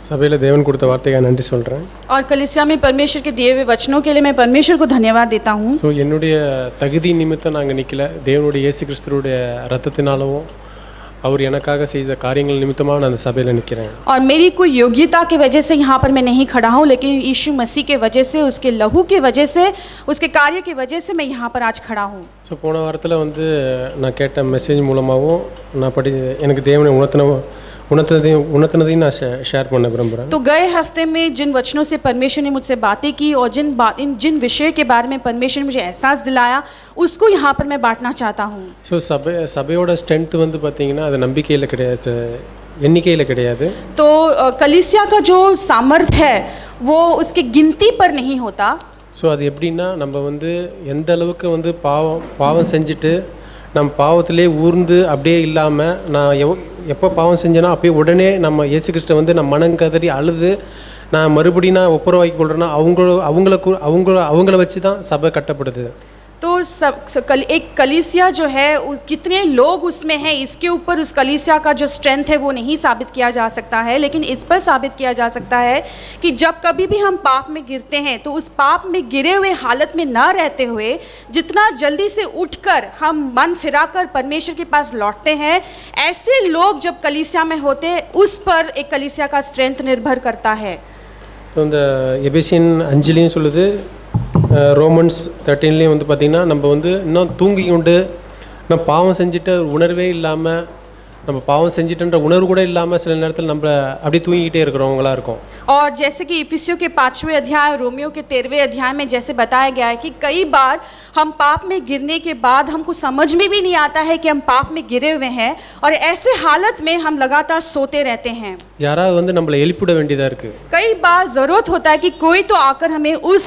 சபையில் தேவன் கொடுத்த வார்த்தைக்கு நன்றி சொல்கிறேன். और कलीसिया में परमेश्वर के दिए हुए वचनों के लिए मैं परमेश्वर को धन्यवाद देता हूँ. ஸோ என்னுடைய தகுதி நிமித்தம் நாங்கள் நிற்கல, தேவனுடைய இயேசு கிறிஸ்துவுடைய ரத்தத்தினாலும் அவர் எனக்காக செய்த காரியங்கள் நிமித்தமாக நான் அந்த சபையில் நிற்கிறேன். और मेरी कोई योग्यता की वजह से यहाँ पर मैं नहीं खड़ा हूँ, लेकिन यीशु मसीह के वजह से, उसके लहू के वजह से, उसके कार्य की वजह से मैं यहाँ पर आज खड़ा हूँ. ஸோ போன வாரத்தில் வந்து நான் கேட்ட மெசேஜ் மூலமாகவும் நான் எனக்கு தேவனை उन्नतनதையும் நான் ஷேர் பண்ண விரும்புகிறேன். तो गए हफ्ते में जिन वचनों से परमेश्वर ने मुझसे बातें की और जिन विषय के बारे में परमेश्वर ने मुझे एहसास दिलाया, उसको यहाँ पर मैं बांटना चाहता हूँ. ஸோ சபையோட ஸ்ட்ரென்த் வந்து பார்த்தீங்கன்னா அது நம்பிக்கையில் கிடையாது, எண்ணிக்கையில் கிடையாது. तो कलीसिया का जो सामर्थ है वो उसके गिनती पर नहीं होता. ஸோ அது எப்படின்னா நம்ம வந்து எந்த அளவுக்கு வந்து பாவம் செஞ்சுட்டு நம்ம பாவத்திலே ஊர்ந்து அப்படியே இல்லாமல் நான் எப்போ பாவம் செஞ்சேன்னா அப்போயே உடனே நம்ம இயேசு கிறிஸ்துவை வந்து நான் மனங்கதறி அழுது நான் மறுபடியும் நான் ஒப்புரவாக்கி கொள்கிறேன்னா அவங்கள வச்சு தான் சபை கட்டப்படுது. तो एक कलीसिया जो है कितने लोग उसमें हैं, इसके ऊपर उस कलीसिया का जो स्ट्रेंथ है वो नहीं साबित किया जा सकता है, लेकिन इस पर साबित किया जा सकता है कि जब कभी भी हम पाप में गिरते हैं तो उस पाप में गिरे हुए हालत में ना रहते हुए जितना जल्दी से उठकर हम मन फिराकर परमेश्वर के पास लौटते हैं, ऐसे लोग जब कलीसिया में होते हैं उस पर एक कलीसिया का स्ट्रेंथ निर्भर करता है. तो இந்த எபேசியன் 5 சொல்லுது, ரோமன்ஸ் 13 வந்து பார்த்திங்கன்னா நம்ம வந்து இன்னும் தூங்கி கொண்டு நம்ம பாவம் செஞ்சுட்டு உணர்வே இல்லாமல் நம்ம பாவம் செஞ்சுட்டுன்ற உணர்வு கூட இல்லாமல் சில நேரத்தில் நம்ம அப்படியே தூங்கிக்கிட்டே இருக்கிறவங்களா இருக்கும். और जैसे कि इफिसियों के 5वें अध्याय, रोमियो के 13वें अध्याय में जैसे बताया गया है कि कई बार हम पाप में गिरने के बाद हमको समझ में भी नहीं आता है कि हम पाप में गिरे हुए हैं और ऐसे हालत में हम लगातार सोते रहते हैं. யாராவது வந்து நம்மளை எழுப்பிட வேண்டியதாக இருக்குது. कई बार ज़रूरत होता है कि कोई तो आकर हमें उस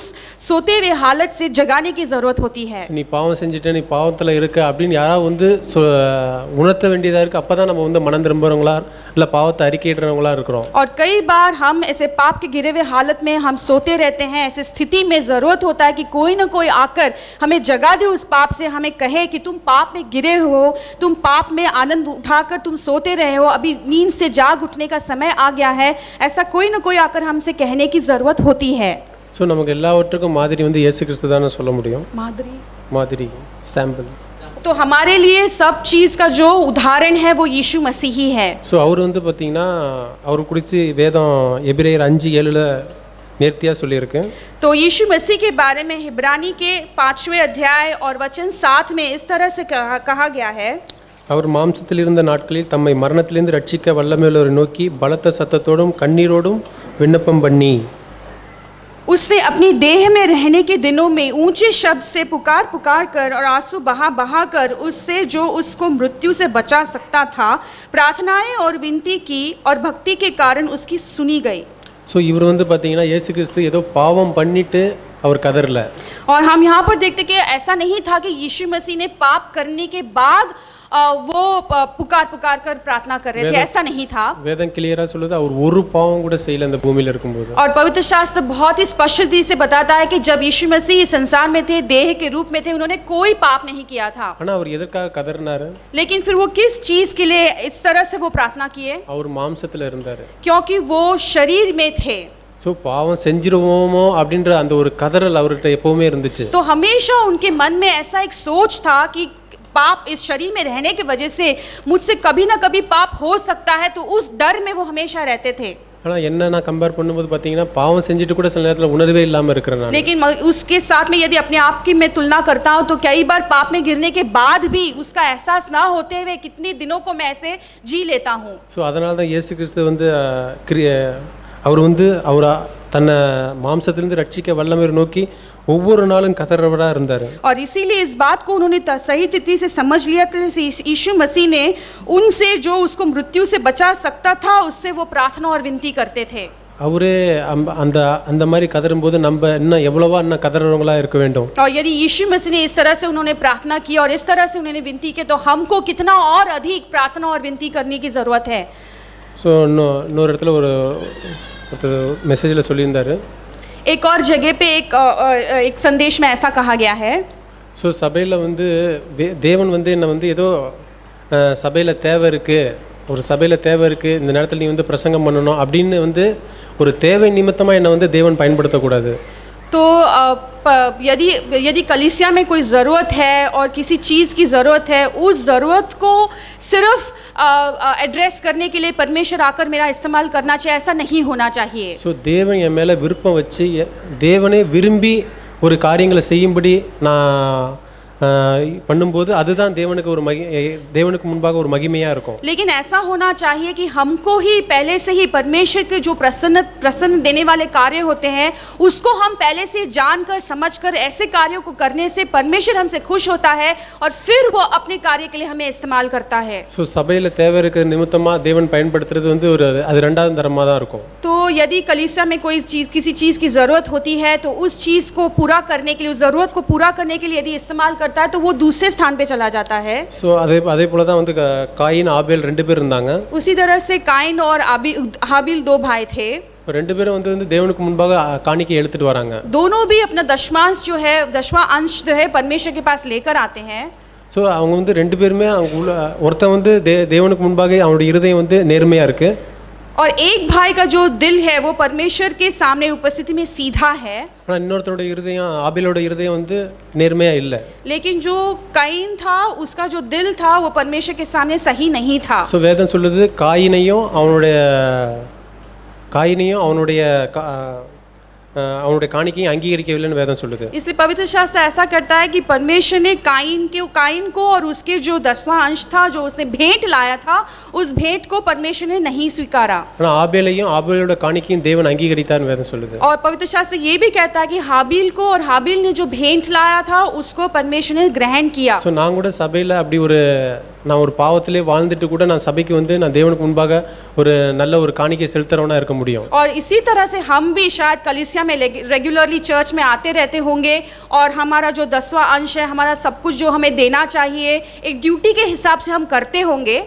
सोते हुए हालत से जगाने की ज़रूरत होती है. நீ பாவம் செஞ்சுட்டு நீ பாவத்தில் இருக்க அப்படின்னு யாராவது வந்து உணர்த்த வேண்டியதாக இருக்குது. அப்போ தான் நம்ம வந்து மனம் திரும்புகிறவங்களா இல்லை பாவத்தை அறிக்கையிடுறவங்களா இருக்கிறோம். और कई बार हम ऐसे पाप के गिरे हुए हालत में हम सोते रहते हैं. ऐसी स्थिति में ज़रूरत होता है कि कोई ना कोई आकर हमें जगा दे उस पाप से, हमें कहे कि तुम पाप में गिरे हो, तुम पाप में आनंद उठाकर तुम सोते रहे हो, अभी नींद से जाग उठने का समय आ गया है. ऐसा कोई ना कोई आकर हमसे कहने की ज़रूरत होती है. ஸோ நமக்கு எல்லாவற்றுக்கும் மாதிரி வந்து இயேசு கிறிஸ்து தானே சொல்ல முடியும். மாதிரி சாம்பிள். तो हमारे लिए सब चीज़ का जो उदाहरण है वो यीशु मसीह ही है. ஸோ அவர் வந்து பார்த்தீங்கன்னா அவர் குறித்து வேதம் எபிரேயர் 5:7 நேர்த்தியாக சொல்லியிருக்கு. तो यीशु मसीह के बारे में हिब्रानी के 5वें अध्याय और वचन 7 में इस तरह से कहा गया है. அவர் மாம்சத்தில் இருந்த நாட்களில் தம்மை மரணத்திலிருந்து ரட்சிக்க வல்லமையுள்ளவரை நோக்கி பலத்த சத்தத்தோடும் கண்ணீரோடும் விண்ணப்பம் பண்ணி, उसने अपनी देह में रहने के दिनों में ऊंचे शब्द से पुकार कर और आंसू बहा कर उससे जो उसको मृत्यु से बचा सकता था प्रार्थनाएं और विनती की और भक्ति के कारण उसकी सुनी गई. ஸோ இவர் வந்து பார்த்தீங்கன்னா இயேசु கிறிஸ்து ஏதோ பாவம் பண்ணிட்டு அவர் கதறல. और हम यहाँ पर देखते कि ऐसा नहीं था कि यीशु मसीह ने पाप करने के बाद वो पुकार कर प्रार्थना कर रहे थे, ऐसा नहीं था. வேதம் கிளியரா சொல்லுது அவர் ஒரு பாவம் கூட செய்யல அந்த பூமியில இருக்கும்போது. और पवित्र शास्त्र बहुत ही स्पष्टता से बताता है कि जब यीशु मसीह इस संसार में थे, देह के रूप में थे, उन्होंने कोई पाप नहीं किया था. ஆனா அவர் எதற்காக கதறினாரு? लेकिन फिर वो किस चीज के लिए इस तरह से वो प्रार्थना किए? அவர் மாம்சத்துல இருந்தாரு. क्योंकि वो शरीर में थे. ஸோ பாவம் செஞ்சிருவோமோ அப்படின்ற அந்த ஒரு கதறல் அவர்கிட்ட எப்பவுமே இருந்துச்சு. तो हमेशा उनके मन में ऐसा एक सोच था कि पाप इस शरीर में रहने की वजह से मुझसे कभी ना कभी पाप हो सकता है, तो उस डर में वो हमेशा रहते थे. ஆனா என்ன நான் கம்பேர் பண்ணும்போது பாத்தீங்கன்னா பாவம் செஞ்சுட்டு கூட சில நேரத்துல உணர்வே இல்லாம இருக்கிறேன் நான். लेकिन उसके साथ में यदि अपने आप की मैं तुलना करता हूं तो कई बार पाप में गिरने के बाद भी उसका एहसास ना होते हुए कितने दिनों को मैं ऐसे जी लेता हूं. ஸோ அதனால தான் இயேசு கிறிஸ்து வந்து அவர் வந்து அவரை தன்னை மாம்சத்திலிருந்து ரட்சிக்க வல்லமையை நோக்கி ஒவ்வொரு நாளும் கதறவரா இருந்தார். और इसीलिए इस बात को उन्होंने सही तिथि से समझ लिया कि यीशु मसीह ने उनसे जो उसको मृत्यु से बचा सकता था उससे वो प्रार्थना और विनती करते थे. அவரே அந்த அந்த மாதிரி கதறும்போது நம்ம இன்னும் எவ்வளவா இன்னும் கதறவங்களா இருக்க வேண்டும். और यदि यीशु मसीह ने इस तरह से उन्होंने प्रार्थना की और इस तरह से उन्होंने विनती की तो हमको कितना और अधिक प्रार्थना और विनती करने की जरूरत है. ஸோ இன்னொரு இடத்துல ஒரு மெசேஜில் சொல்லியிருந்தாரு. एक और जगह पे एक संदेश में ऐसा कहा गया है. ஸோ சபையில் வந்து தேவன் வந்து என்ன வந்து ஏதோ சபையில் தேவை இருக்குது ஒரு சபையில் தேவை இருக்குது, இந்த நேரத்தில் நீ வந்து பிரசங்கம் பண்ணணும் அப்படின்னு வந்து ஒரு தேவை நிமித்தமாக என்னை வந்து தேவன் பயன்படுத்தக்கூடாது. तो यदि यदि कलीसिया में कोई ज़रूरत है और किसी चीज़ की ज़रूरत है, उस ज़रूरत को सिर्फ एड्रेस करने के लिए परमेश्वर आकर मेरा इस्तेमाल करना चाहिए, ऐसा नहीं होना चाहिए. ஸோ தேவன் என் மேலே விருப்பம் வச்சு தேவனே விரும்பி ஒரு காரியங்களை செய்யும்படி நான் பண்ணும்போது அதுதான் தேவனுக்கு ஒரு தேவனுக்கு முன்பாக ஒரு மகிமையாக இருக்கும். लेकिन ऐसा होना चाहिए कि हमको ही पहले से ही परमेश्वर के जो प्रसन्न देने वाले कार्य होते हैं उसको हम पहले से जानकर समझकर ऐसे कार्यों को करने से परमेश्वर हमसे खुश होता है और फिर वो अपने कार्य के लिए हमें इस्तेमाल करता है. ஸோ சபையில் தேவை இருக்கிற நிமித்தமாக தேவன் பயன்படுத்துறது வந்து ஒரு அது ரெண்டாவது தரமாக தான் இருக்கும். तो यदि कलीसिया में कोई चीज़ किसी चीज़ की ज़रूरत होती है तो उस चीज़ को पूरा करने के लिए, उस ज़रूरत को पूरा करने के लिए यदि इस्तेमाल करता है तो वो दूसरे स्थान पे चला जाता है. ஸோ அதே போல தான் வந்து காயின் ஆபேல் ரெண்டு பேர் இருந்தாங்க. उसी तरह से काइन और हाबिल दो भाई थे. ரெண்டு பேரும் வந்து தேவனுக்கு முன்பாக காணிக்கை எடுத்துட்டு வராங்க. दोनों भी अपना दशमांश जो है, दशवां अंश जो है परमेश्वर के पास लेकर आते हैं. ஸோ அவங்க வந்து ரெண்டு பேருமே அவங்க உள்ள ஒருத்தன் வந்து தேவனுக்கு முன்பாக அவனுடைய இருதயம் வந்து நேர்மையாக இருக்கு. और एक भाई का जो दिल है वो परमेश्वर के सामने उपस्थिति में सीधा है. ஆனால் இன்னொருத்தரோட இருதயம் ஆபேலோட இருதயம் வந்து நேர்மையாக இல்லை. लेकिन जो काइन था उसका जो दिल था वो परमेश्वर के सामने सही नहीं था. ஸோ வேதம் சொல்லுது காயினையும் அவனுடைய அவனுடைய காணிக்கையும் அங்கீகரிக்கவில்லைன்னு வேதம் சொல்லுது. इसलिए पवित्र शास्त्र ऐसा करता है कि परमेश्वर ने काइन को और उसके जो 10वां अंश था जो उसने भेंट लाया था उस भेंट को परमेश्वर ने नहीं स्वीकारा. ஆனால் ஆபேலையும் ஆபேலோட காணிக்கையும் தேவன் அங்கீகரித்தார்னு வேதம் சொல்லுது. और पवित्र शास्त्र ये भी कहता है कि हाबिल को और हाबिल ने जो भेंट लाया था उसको परमेश्वर ने ग्रहण किया. ஸோ நான் கூட சபையில் அப்படி நான் ஒரு பாவத்திலே வாழ்ந்துட்டு கூட நான் சபைக்கு வந்து நான் தேவனுக்கு முன்பாக ஒரு நல்ல ஒரு காணிக்கை செலுத்துறவனா இருக்க முடியும். और इसी तरह से हम भी शायद कलीसिया में रेगुलरली चर्च में आते रहते होंगे और हमारा जो 10वां अंश है, हमारा सब कुछ जो हमें देना चाहिए एक ड्यूटी के हिसाब से हम करते होंगे.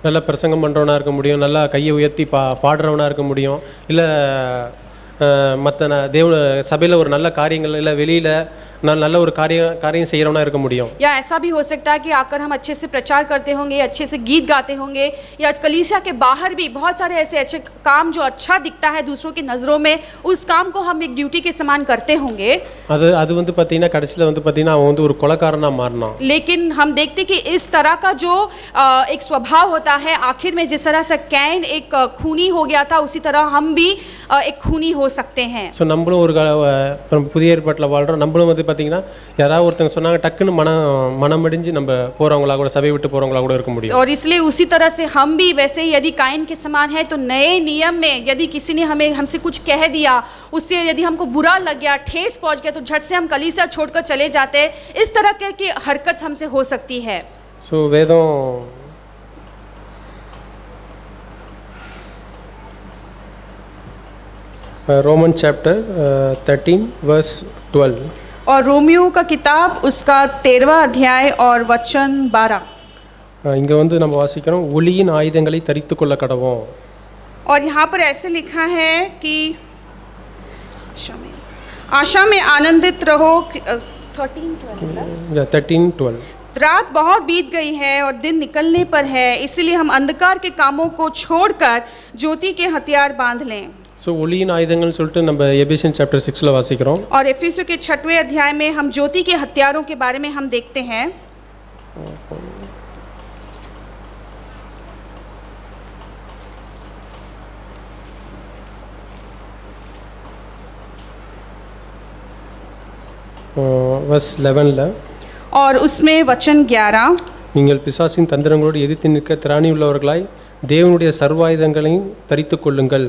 நல்லா பிரசங்கம் பண்ணுறவனா இருக்க முடியும், நல்லா கையை உயர்த்தி பாடுறவனா இருக்க முடியும், இல்லை மற்ற சபையில் ஒரு நல்ல காரியங்கள் இல்லை வெளியில் நான் நல்ல ஒரு காரியம் செய்கிறவனா இருக்க முடியும். या ऐसा भी हो सकता है कि आकर हम अच्छे से प्रचार करते होंगे, अच्छे से गीत गाते होंगे, या कलीसिया के बाहर भी बहुत सारे ऐसे अच्छे काम जो अच्छा दिखता है दूसरों की नज़रों में, उस काम को हम एक ड्यूटी के समान करते होंगे. அது வந்து பார்த்தீங்கன்னா கடைசியில் வந்து பார்த்தீங்கன்னா அவன் வந்து ஒரு கொலைக்காரனா மாறினான். लेकिन हम देखते कि इस तरह का जो एक स्वभाव होता है, आखिर में जिस तरह से कैन एक खूनी हो गया था उसी तरह हम भी एक खूनी हो सकते हैं. ஸோ நம்மளும் ஒரு புதிய ஏற்பாட்டில் வாழ்கிறோம். நம்மளும் வந்து பார்த்தீங்கன்னா யாராவது ஒருத்தங்க சொன்னாங்க டக்குன்னு மனமடிஞ்சு நம்ம போகிறவங்களா கூட சபையை விட்டு போகிறவங்களா கூட இருக்க முடியும். और इसलिए उसी तरह से हम भी वैसे ही यदि काइन के समान है तो नए नियम में यदि किसी ने हमसे कुछ कह दिया, उससे यदि हमको बुरा लग गया, ठेस पहुंच गया तो झट से हम कलीसिया छोड़कर चले जाते हैं. इस तरह की हरकत हमसे हो सकती है. ஸோ வேதம் रोमन चैप्टर 13 वर्स 12 और रोमियो का किताब उसका 13वां अध्याय और वचन 12. இங்கே வந்து நம்ம வாசிக்கிறோம் ஒளியின் ஆயுதங்களை தரித்து கொள்ள கடவோம். और यहाँ पर ऐसे लिखा है कि आशा में आनंदित रहो. 13:12 रात बहुत बीत गई है और दिन निकलने पर है, इसलिए हम अंधकार के कामों को छोड़कर ज्योति के हथियार बांध लें. ஸோ ஒளியின் ஆயுதங்கள்னு சொல்லிட்டு நம்ம எபேசியன் சாப்டர் 6 வாசிக்கிறோம். और एफिसियों के 6वें अध्याय में हम ज्योति के हथियारों के बारे में हम देखते हैं. वर्स 11 और उसमें वचन 11 நீங்கள் பிசாசின் தந்திரங்களோடு எதிர்த்து நிற்க திராணி உள்ளவர்களாய் தேவனுடைய சர்வாயுதங்களையும் தரித்துக் கொள்ளுங்கள்.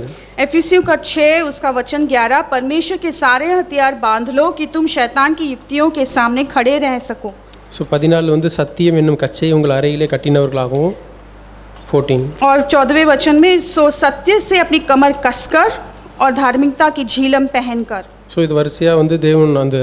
एफिसियों का 6 उसका वचन 11 परमेश्वर के सारे हथियार बांध लो कि तुम शैतान की युक्तियों के सामने खड़े रह सको. ஸோ 14 வந்து சத்தியம் என்னும் கச்சையை உங்கள் அறையிலே கட்டினவர்களாகவும் 14 और 14वें वचन में सो सत्य से अपनी कमर कसकर और धार्मिकता की झीलम पहनकर. ஸோ இது வரிசையாக வந்து தேவன் அந்த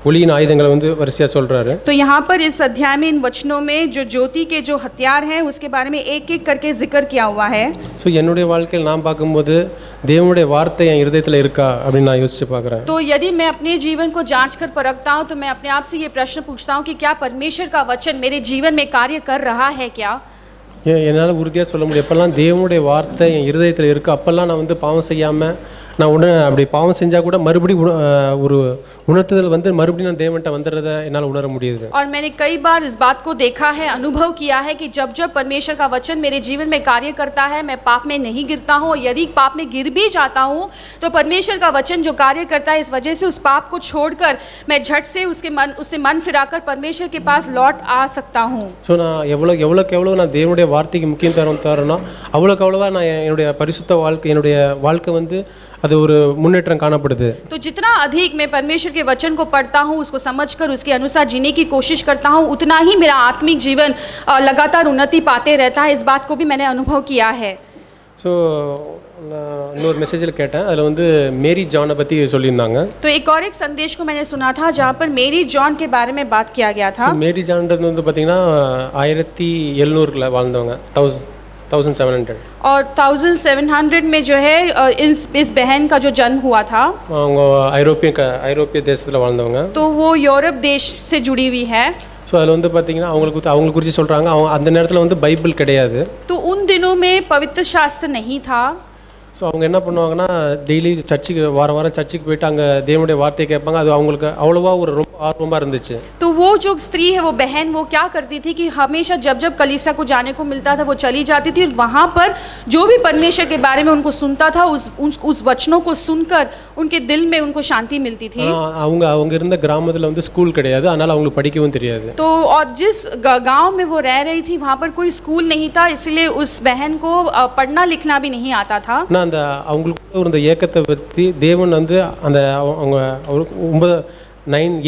ஒளியின் ஆயுதங்களை வந்து வரிசையாக சொல்கிறாரு. तो यहाँ पर इस अध्याय में इन वचनों में जो ज्योति के जो हथियार हैं उसके बारे में एक एक करके जिक्र किया हुआ है. ஸோ என்னுடைய வாழ்க்கையில் நான் பார்க்கும்போது தேவனுடைய வார்த்தை என் இருதயத்தில் இருக்கா அப்படின்னு நான் யோசிச்சு பார்க்குறேன். तो यदि मैं अपने जीवन को जांच कर परखता हूँ तो मैं अपने आप से ये प्रश्न पूछता हूँ कि क्या परमेश्वर का वचन मेरे जीवन में कार्य कर रहा है क्या. என்னால் உறுதியாக சொல்ல முடியும். எப்போல்லாம் தேவனுடைய வார்த்தை என் இருதயத்தில் இருக்குது அப்போல்லாம் நான் வந்து பாவம் செய்யாமல் நான் உடனே அப்படி பாவம் செஞ்சால் கூட மறுபடியும் ஒரு உணர்த்துதல் வந்து மறுபடியும் நான் தேவன்கிட்ட வந்துடுறதை என்னால் உணர முடியுது. और मैंने कई बार इस बात को देखा है, अनुभव किया है कि जब जब परमेश्वर का वचन मेरे जीवन में कार्य करता है, मैं पाप में नहीं गिरता हूँ, और यदि पाप में गिर भी जाता हूँ तो परमेश्वर का वचन जो कार्य करता है, इस वजह से उस पाप को छोड़कर मैं झट से उससे मन फिराकर परमेश्वर के पास लौट आ सकता हूँ. ஸோ நான் எவ்வளோ நான் தேவனுடைய வார்த்தைக்கு முக்கியம் தரேனோ அவ்வளோவா நான் என்னுடைய பரிசுத்த வாழ்க்கை என்னுடைய வாழ்க்கை வந்து அது ஒரு முன்னேற்றம் காணப்படுது. तो जितना अधिक मैं परमेश्वर के वचन को पढ़ता हूँ, उसको समझकर उसके अनुसार जीने की कोशिश करता हूँ, उतना ही मेरा आत्मिक जीवन लगातार उन्नति पाते रहता है. इस बात को भी मैंने अनुभव किया है. ஸோ நான் இன்னொரு மெசேஜில் கேட்டேன், அதில் வந்து மேரி ஜானை பற்றி சொல்லியிருந்தாங்க. तो एक और एक संदेश को मैंने सुना था जहाँ पर मेरी जॉन के बारे में बात किया गया था. மேரி ஜான்றது வந்து பார்த்தீங்கன்னா 1700 வாழ்ந்தவங்க, 1700 और 1700 में जो है इस बहन का जो जन्म हुआ था, அவங்க ஐரோப்பிய தேசத்தில் வாழ்ந்தவங்க. तो वो यूरोप देश से जुड़ी हुई है. ஸோ அதில் வந்து பார்த்தீங்கன்னா அவங்களுக்கு குறித்து சொல்கிறாங்க, அவங்க அந்த நேரத்தில் வந்து பைபிள் கிடையாது. तो उन दिनों में पवित्र शास्त्र नहीं था. ஸோ அவங்க என்ன பண்ணுவாங்கன்னா டெய்லி சர்ச்சுக்கு வாரம் சர்ச்சுக்கு போயிட்டு அங்கே தேவனுடைய வார்த்தையை கேட்பாங்க. அது அவங்களுக்கு அவ்வளோவா ஒரு ரொம்ப ஆர்வமாக இருந்துச்சு. तो वो जो स्त्री है, वो बहन, वो क्या करती थी कि हमेशा जब जब कलीसिया को जाने को मिलता था वो चली जाती थी, और वहाँ पर जो भी परमेश्वर के बारे में उनको सुनता था, उस वचनों को सुनकर उनके दिल में उनको शांति मिलती थी. அவங்க இருந்த கிராமத்தில் வந்து ஸ்கூல் கிடையாது, அதனால் அவங்களுக்கு படிக்கவும் தெரியாது. तो और जिस गांव में वो रह रही थी वहाँ पर कोई स्कूल नहीं था, इसलिए उस बहन को पढ़ना लिखना भी नहीं आता था. அந்த அவங்களுக்கு இருந்த ஏக்கத்தை பற்றி தேவன் வந்து அந்த அவங்க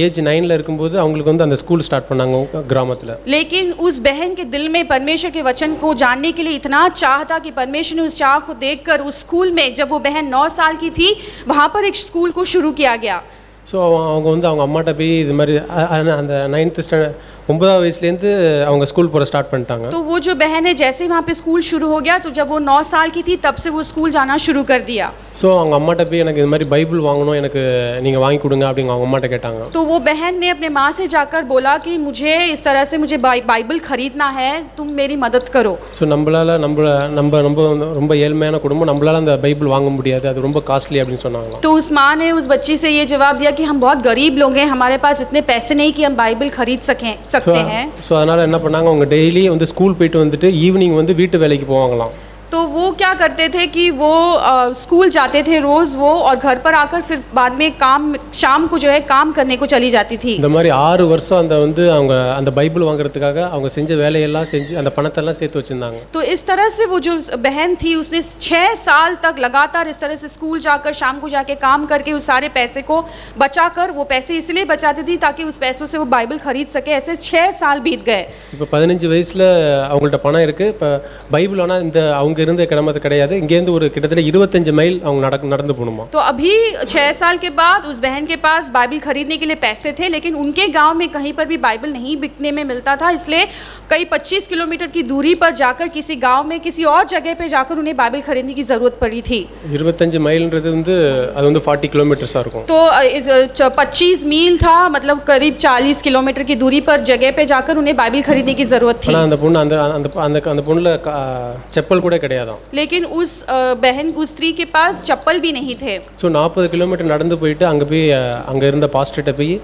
ஏஜ் 9 இருக்கும்போது அவங்களுக்கு வந்து அந்த ஸ்கூல் ஸ்டார்ட் பண்ணாங்க கிராமத்தில். लेकिन उस बहन के दिल में परमेश्वर के वचन को जानने के लिए इतना चाह था कि परमेश्वर ने उस चाह को देखकर उस स्कूल में, जब वो बहन 9 साल की थी, वहाँ पर एक स्कूल को शुरू किया गया. ஸோ அவங்க வந்து அவங்க அம்மாட்ட போய் இது மாதிரி அந்த 9th ஸ்டாண்டர்ட் 9வது வயசுலேருந்து அவங்க ஸ்கூல் போகிற ஸ்டார்ட் பண்ணிட்டாங்க. तो वो जो बहन है, जैसे ही वहाँ पे स्कूल शुरू हो गया, तो जब वो 9 साल की थी तब से वो स्कूल जाना शुरू कर दिया. ஸோ அவங்க அம்மாட்ட போய் எனக்கு இது மாதிரி பைபிள் வாங்கணும், எனக்கு நீங்கள் வாங்கி கொடுங்க அப்படின்னு அவங்க அம்மாட்ட கேட்டாங்க. तो वो बहन ने अपने माँ से जाकर बोला कि मुझे इस तरह से मुझे बाइबल खरीदना है, तुम मेरी मदद करो. ஸோ நம்ம ரொம்ப ஏழ்மையான குடும்பம், நம்மளால அந்த பைபிள் வாங்க முடியாது, அது ரொம்ப காஸ்ட்லி அப்படின்னு சொன்னாங்க. तो उस माँ ने उस बच्ची से ये जवाब दिया कि हम बहुत गरीब लोग हैं, हमारे पास इतने पैसे नहीं कि हम बाइबल खरीद सकते हैं. ஸோ அதனால் என்ன பண்ணாங்க, அவங்க டெய்லி வந்து ஸ்கூல் போயிட்டு வந்துட்டு ஈவினிங் வந்து வீட்டு வேலைக்கு போவாங்களாம். तो वो क्या करते थे कि वो स्कूल जाते थे रोज़ वो, और घर पर आकर फिर बाद में शाम को जो है काम करने को चली जाती थी. இந்த மாதிரி 6 வருஷம் அவங்க அந்த பைபிள் வாங்குறதுக்காக அவங்க செஞ்ச வேலையெல்லாம் செஞ்சு அந்த பணத்தெல்லாம் சேர்த்து வச்சிருந்தாங்க. तो इस तरह से वो जो बहन थी, उसने 6 साल तक लगातार इस तरह से स्कूल जाकर शाम को जाके काम करके उस सारे पैसे को बचाकर, वो पैसे इसलिए बचाती थी ताकि उस पैसों से वो बाइबल खरीद सके. ऐसे 6 साल बीत गए. இப்போ 15 வயசுல அவங்கள்ட்ட பணம் இருக்கு. இப்போ பைபிள் ஆனால் இந்த அவங்க இருந்த கிராமத்து கிடையாது, இங்கேருந்து ஒரு கிட்டத்தட்ட 25 மைல் அவங்க நடந்து போகணுமா. तो अभी 6 साल के बाद उस बहन के पास बाइबल खरीदने के लिए पैसे थे, लेकिन उनके गांव में कहीं पर भी बाइबल नहीं बिकने में मिलता था, इसलिए कई 25 किलोमीटर की दूरी पर जाकर किसी गांव में किसी और जगह पे जाकर उन्हें बाइबल खरीदने की जरूरत पड़ी थी. 25 மைல்ன்றது வந்து அது வந்து 40 கிலோமீட்டர்ஸா இருக்கும். तो 25 मील था, मतलब करीब 40 किलोमीटर की दूरी पर जगह पे जाकर उन्हें बाइबल खरीदने की जरूरत थी. அந்த பொண்ணு அந்த பொண்ணுல செப்பல் கூட கிடையாது. लेकिन उस बहन उस स्त्री के पास चप्पल भी नहीं थे. ஸோ 40 கிலோமீட்டர் நடந்து போயிட்டு அங்கே இருந்த பாஸ்டர்கிட்ட போய்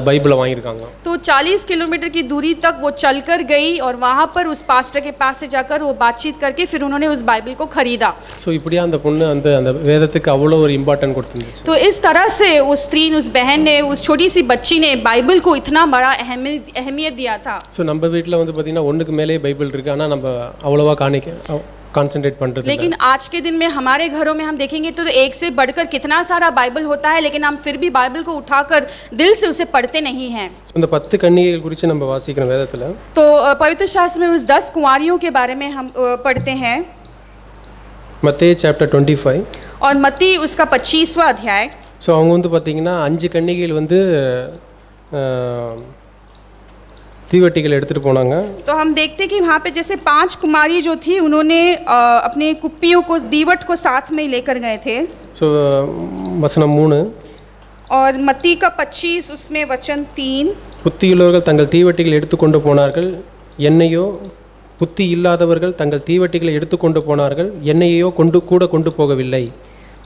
பைபிளை வாங்கியிருக்காங்க. तो 40 किलोमीटर की दूरी तक वो चलकर गई और वहाँ पर उस पास्टर के पास से जाकर वो बातचीत करके फिर उन्होंने उस बाइबल को खरीदा. ஸோ இப்படியா அந்த பொண்ணு அந்த வேதத்துக்கு அவ்வளோ ஒரு இம்பார்ட்டன்ட் கொடுத்துருந்துச்சு. तो इस तरह से उस स्त्री ने, उस बहन ने, उस छोटी सी बच्ची ने बाइबल को इतना बड़ा अहमियत दिया था. ஸோ நம்ம வீட்டில் வந்து பார்த்தீங்கன்னா ஒன்றுக்கு மேலே பைபிள் இருக்குது, ஆனால் நம்ம அவ்வளோவா कॉन्सेंट्रेट पढ़ते. लेकिन आज के दिन में हमारे घरों में हम देखेंगे तो एक से बढ़कर कितना सारा बाइबल होता है, लेकिन हम फिर भी बाइबल को उठाकर दिल से उसे पढ़ते नहीं हैं. இந்த 10 கன்னிகைகள் குறித்து நம்ம வாசிக்கிறோம் வேதத்தில். तो पवित्र शास्त्र में उस 10 कुंवारियों के बारे में हम पढ़ते हैं. மத்தேயு சாப்டர் 25 और मत्ती उसका 25वां अध्याय. ஸோ அவங்க வந்து பார்த்தீங்கன்னா 5 கன்னிகைகள் வந்து दीवटिகள் எடுத்துட்டு போனாங்க. तो हम देखते कि वहाँ पे जैसे 5 कुमारी जो थी, उन्होंने अपने कुप्पियों को, दीवट को साथ में लेकर गए थे. ஸோ வசனம் 3 और मत्ती का 25 उसमें वचन 3. புத்தியுள்ளவர்கள் தங்கள் தீவட்டிகள் எடுத்துக்கொண்டு போனார்கள், எண்ணெயோ புத்தி இல்லாதவர்கள் தங்கள் தீவட்டிகளை எடுத்துக்கொண்டு போனார்கள், எண்ணெயையோ கொண்டு போகவில்லை.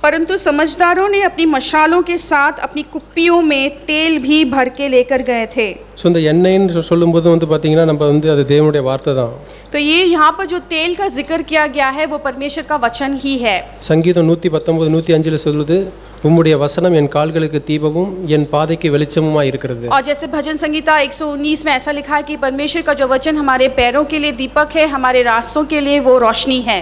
परंतु समझदारों ने अपनी मशालों के साथ अपनी कुप्पियों में तेल भी भर के लेकर गए थे. ஸோ இந்த எண்ணெய்ன்னு சொல்லும்போது வந்து பார்த்தீங்கன்னா நம்ம வந்து அது தேவனுடைய வார்த்தை தான். तो ये यहाँ पर जो तेल का जिक्र किया गया है वो परमेश्वर का वचन ही है. சங்கீதம் 119 105 சொல்லுது, உம்முடைய வசனம் என் கால்களுக்கு தீபமும் என் பாதைக்கு வெளிச்சமுமா இருக்கிறது. और जैसे भजन संगीता 119 में ऐसा लिखा है कि परमेश्वर का जो वचन हमारे पैरों के लिए दीपक है, हमारे रास्तों के लिए वो रोशनी है.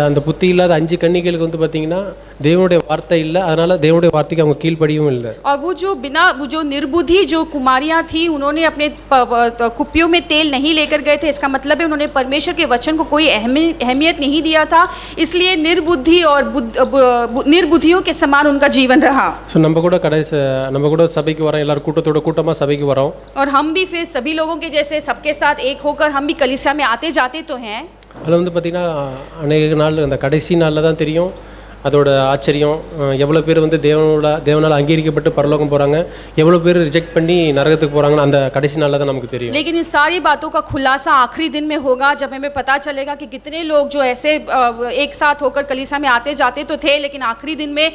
அந்த புத்தி இல்லாத 5 கன்னிகைகளுக்கு வந்து பார்த்தீங்கன்னா தேவனுடைய வார்த்தை இல்லை, அதனால தேவனுடைய வார்த்தைக்கு அவங்க கீழ்ப்படியவும் இல்லை. और वो जो निर्बुद्धि जो कुमारियां थी, उन्होंने अपने कुप्पियों में तेल नहीं लेकर गए थे. इसका मतलब है उन्होंने परमेश्वर के वचन को कोई अहमियत नहीं दिया था, इसलिए निर्बुद्धि और निर्बुद्धियों के समान उनका जीवन रहा. ஸோ நம்ம கூட சபைக்கு வரோம், எல்லாரும் கூட்டமாக சபைக்கு வரோம். और हम भी फिर सभी लोगों के जैसे सबके साथ एक होकर हम भी कलीसिया में आते जाते तो हैं. அதில் வந்து பார்த்திங்கன்னா அநேக நாள் அந்த கடைசி நாளில் தான் தெரியும் அதோட ஆச்சரியம். எவ்வளோ பேர் வந்து தேவனால் அங்கீகரிக்கப்பட்டு பரலோகம் போகிறாங்க, எவ்வளோ பேர் ரிஜெக்ட் பண்ணி நரகத்துக்கு போகிறாங்கன்னு அந்த கடைசி நாளில் தான் நமக்கு தெரியும். लेकिन इन सारी बातों का खुलासा आखिरी दिन में होगा, जब हमें पता चलेगा कि कितने लोग जो ऐसे एक साथ होकर कलीसिया में आते जाते तो थे, लेकिन आखिरी दिन में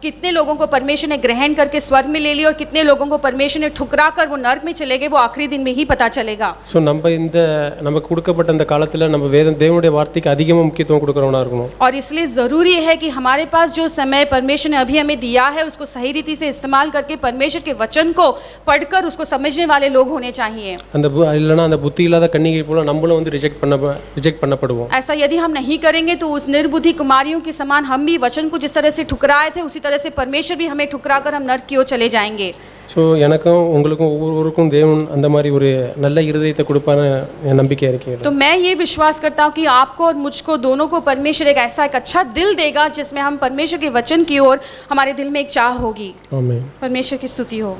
कितने लोगों को परमेश्वर ने ग्रहण करके स्वर्ग में ले लिया और कितने लोगों को परमेश्वर ने ठुकरा कर वो नरक में चले गए, वो आखिरी दिन में ही पता चलेगा. ஸோ நமக்கு கொடுக்கப்பட்ட அந்த காலத்தில் நம்ம தேவனுடைய வார்த்தைக்கு அதிகமாக முக்கியத்துவம் கொடுக்குறவனா இருக்கணும். और इसलिए ज़रूरी है कि हमारे पास जो समय परमेश्वर ने अभी हमें दिया है उसको सही रीति से इस्तेमाल करके परमेश्वर के वचन को पढ़कर उसको समझने वाले लोग होने चाहिए. அந்த புத்தி இல்லாத கன்னிகை போல நம்மளும் வந்து ரிஜெக்ட் பண்ணப்படுவோம். ऐसा यदि हम नहीं करेंगे तो उस निर्बुद्धि कुमारियों के समान हम भी वचन को जिस तरह से ठुकराए थे उसी तरह से परमेश्वर भी हमें ठुकरा कर हम नरक की ओर चले जाएंगे. ஸோ எனக்கும் உங்களுக்கும் ஒவ்வொருவருக்கும் தேவன் அந்த மாதிரி ஒரு நல்ல இருதயத்தை கொடுப்பான்னு என் நம்பிக்கை இருக்கு. तो मैं ये विश्वास करता हूँ कि आपको और मुझको दोनों को परमेश्वर एक ऐसा एक अच्छा दिल देगा जिसमें हम परमेश्वर के वचन की ओर हमारे दिल में एक चाह होगी. आमीन. परमेश्वर की स्तुति हो.